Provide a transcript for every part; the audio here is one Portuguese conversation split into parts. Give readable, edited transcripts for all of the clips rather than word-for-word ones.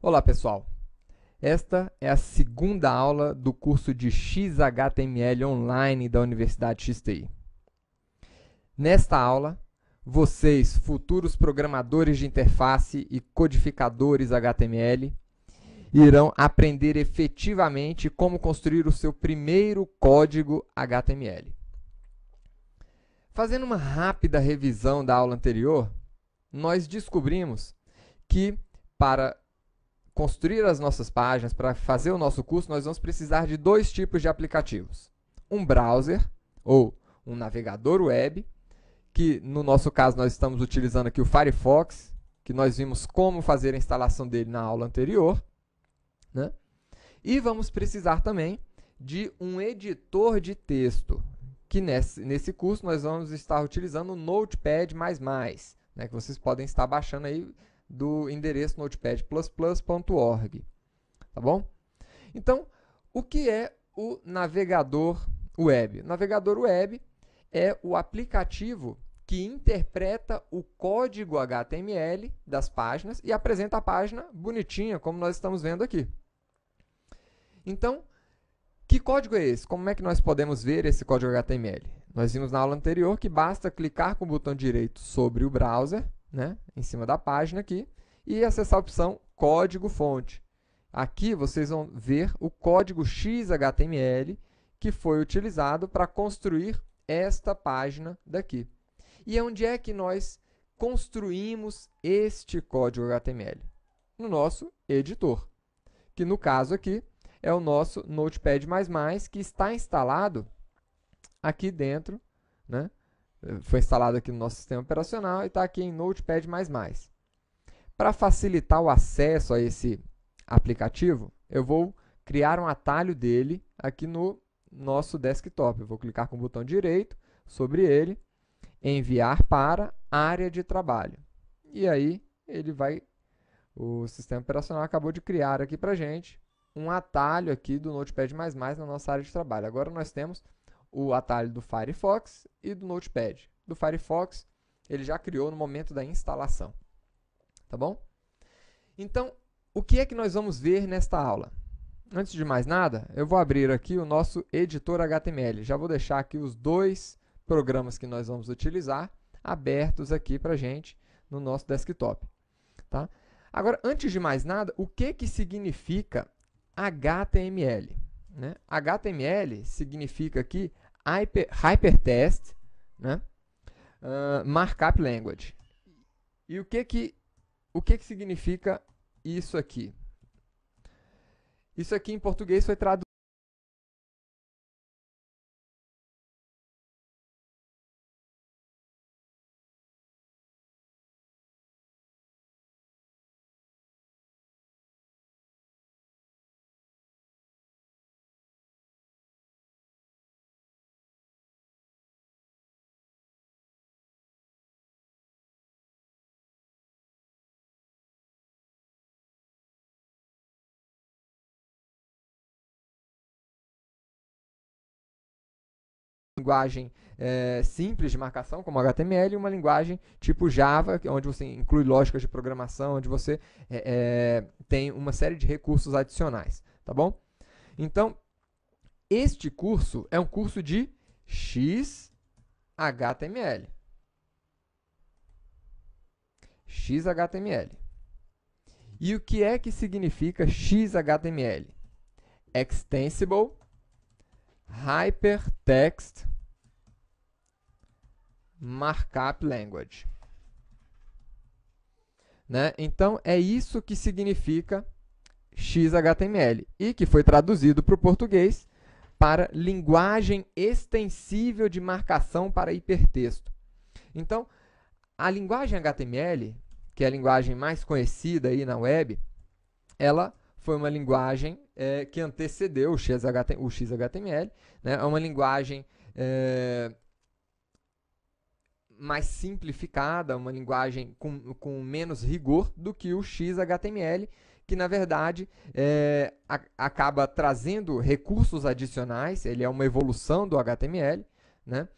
Olá, pessoal! Esta é a segunda aula do curso de XHTML online da Universidade XTI. Nesta aula, vocês, futuros programadores de interface e codificadores HTML, irão aprender efetivamente como construir o seu primeiro código HTML. Fazendo uma rápida revisão da aula anterior, nós descobrimos que para construir as nossas páginas, para fazer o nosso curso, nós vamos precisar de dois tipos de aplicativos. Um browser, ou um navegador web, que no nosso caso nós estamos utilizando aqui o Firefox, que nós vimos como fazer a instalação dele na aula anterior, né? E vamos precisar também de um editor de texto, que nesse curso nós vamos estar utilizando o Notepad++, né, que vocês podem estar baixando aí do endereço notepad++.org, tá bom? Então, o que é o navegador web? O navegador web é o aplicativo que interpreta o código HTML das páginas e apresenta a página bonitinha, como nós estamos vendo aqui. Então, que código é esse? Como é que nós podemos ver esse código HTML? Nós vimos na aula anterior que basta clicar com o botão direito sobre o browser, né, em cima da página aqui, e acessar a opção Código-fonte. Aqui vocês vão ver o código XHTML que foi utilizado para construir esta página daqui. E onde é que nós construímos este código HTML? No nosso editor, que no caso aqui é o nosso Notepad++, que está instalado aqui dentro, né? Foi instalado aqui no nosso sistema operacional e está aqui em Notepad++. Para facilitar o acesso a esse aplicativo, eu vou criar um atalho dele aqui no nosso desktop. Eu vou clicar com o botão direito sobre ele, enviar para área de trabalho. E aí, o sistema operacional acabou de criar aqui para a gente um atalho aqui do Notepad++ na nossa área de trabalho. Agora nós temos o atalho do Firefox e do Notepad. Do Firefox, ele já criou no momento da instalação. Tá bom? Então, o que é que nós vamos ver nesta aula? Antes de mais nada, eu vou abrir aqui o nosso editor HTML. Já vou deixar aqui os dois programas que nós vamos utilizar abertos aqui para a gente no nosso desktop. Tá? Agora, antes de mais nada, o que significa HTML? Né? HTML significa aqui Hypertext, né? Markup Language. E o que significa isso aqui? Isso aqui em português foi traduzido linguagem simples de marcação, como HTML, e uma linguagem tipo Java, onde você inclui lógicas de programação, onde você tem uma série de recursos adicionais. Tá bom? Então, este curso é um curso de XHTML. XHTML. E o que é que significa XHTML? Extensible Hypertext Markup Language. Né? Então, é isso que significa XHTML e que foi traduzido para o português para linguagem extensível de marcação para hipertexto. Então, a linguagem HTML, que é a linguagem mais conhecida aí na web, ela foi uma linguagem que antecedeu o XHTML, né? É uma linguagem mais simplificada, uma linguagem com menos rigor do que o XHTML, que na verdade acaba trazendo recursos adicionais. Ele é uma evolução do HTML, né?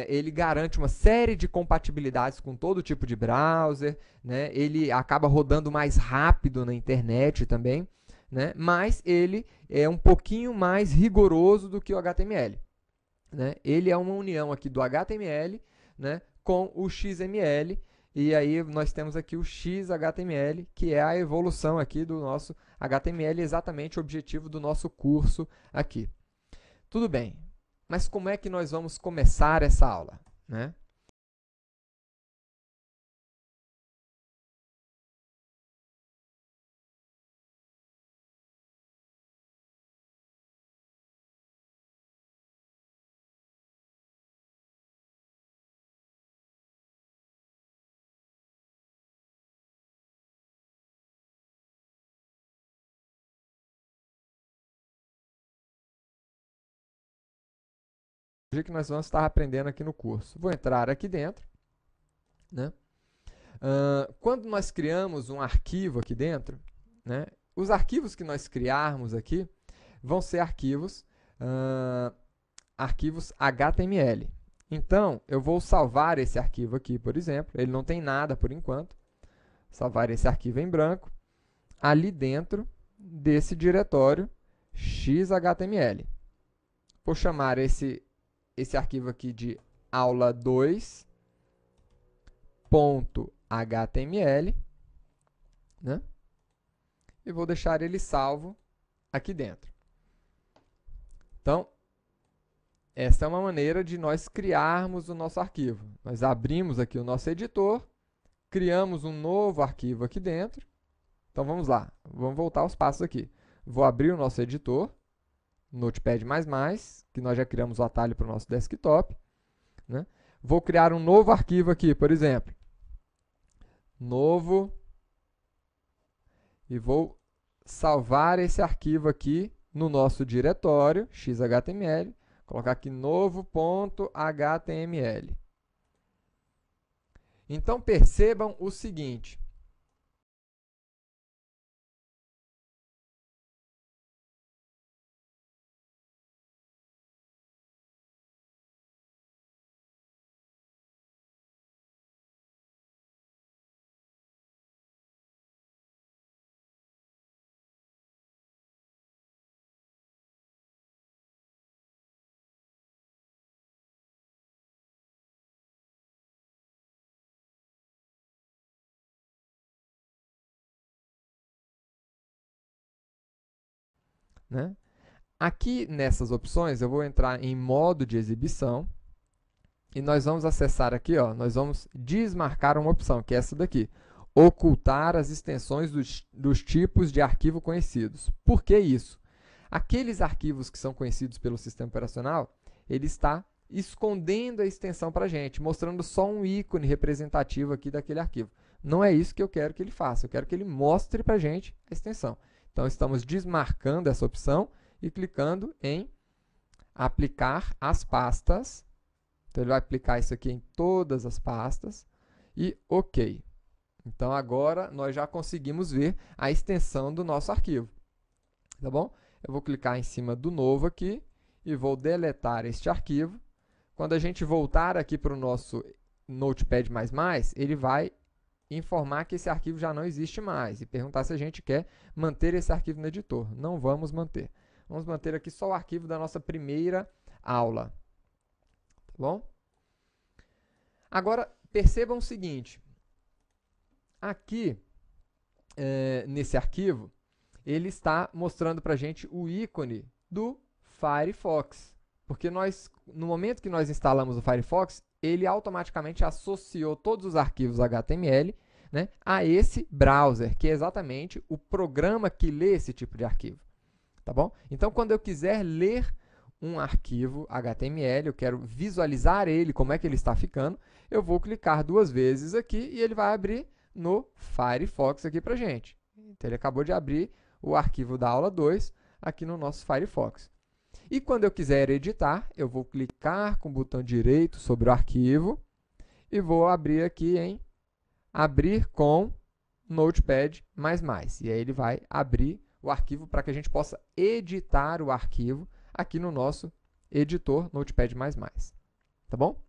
ele garante uma série de compatibilidades com todo tipo de browser, né? Ele acaba rodando mais rápido na internet também, né? Mas ele é um pouquinho mais rigoroso do que o HTML. Né? Ele é uma união aqui do HTML, né, com o XML, e aí nós temos aqui o XHTML, que é a evolução aqui do nosso HTML, exatamente o objetivo do nosso curso aqui. Tudo bem, mas como é que nós vamos começar essa aula, né? O que nós vamos estar aprendendo aqui no curso. Vou entrar aqui dentro, né? Quando nós criamos um arquivo aqui dentro, né, os arquivos que nós criarmos aqui vão ser arquivos HTML. Então, eu vou salvar esse arquivo aqui, por exemplo. Ele não tem nada por enquanto. Salvar esse arquivo em branco ali dentro desse diretório XHTML. Vou chamar esse arquivo aqui de aula2.html, né? E vou deixar ele salvo aqui dentro. Então, essa é uma maneira de nós criarmos o nosso arquivo. Nós abrimos aqui o nosso editor, criamos um novo arquivo aqui dentro. Então, vamos lá. Vamos voltar aos passos aqui. Vou abrir o nosso editor, Notepad++, que nós já criamos o atalho para o nosso desktop, né? Vou criar um novo arquivo aqui, por exemplo. Novo. E vou salvar esse arquivo aqui no nosso diretório, XHTML. Colocar aqui novo.html. Então, percebam o seguinte. Né? Aqui nessas opções, eu vou entrar em modo de exibição e nós vamos acessar aqui, ó, nós vamos desmarcar uma opção, que é essa daqui. Ocultar as extensões dos tipos de arquivo conhecidos. Por que isso? Aqueles arquivos que são conhecidos pelo sistema operacional, ele está escondendo a extensão para a gente, mostrando só um ícone representativo aqui daquele arquivo. Não é isso que eu quero que ele faça, eu quero que ele mostre para a gente a extensão. Então, estamos desmarcando essa opção e clicando em aplicar as pastas. Então, ele vai aplicar isso aqui em todas as pastas e OK. Então, agora nós já conseguimos ver a extensão do nosso arquivo. Tá bom? Eu vou clicar em cima do novo aqui e vou deletar este arquivo. Quando a gente voltar aqui para o nosso Notepad++, ele vai informar que esse arquivo já não existe mais e perguntar se a gente quer manter esse arquivo no editor. Não vamos manter. Vamos manter aqui só o arquivo da nossa primeira aula. Tá bom? Agora, percebam o seguinte. Aqui, nesse arquivo, ele está mostrando para a gente o ícone do Firefox. Porque no momento que nós instalamos o Firefox, ele automaticamente associou todos os arquivos HTML, né, a esse browser, que é exatamente o programa que lê esse tipo de arquivo. Tá bom? Então, quando eu quiser ler um arquivo HTML, eu quero visualizar ele, como é que ele está ficando, eu vou clicar duas vezes aqui e ele vai abrir no Firefox aqui para a gente. Então, ele acabou de abrir o arquivo da aula 2 aqui no nosso Firefox. E quando eu quiser editar, eu vou clicar com o botão direito sobre o arquivo e vou abrir aqui em Abrir com Notepad++. E aí ele vai abrir o arquivo para que a gente possa editar o arquivo aqui no nosso editor Notepad++. tá bom?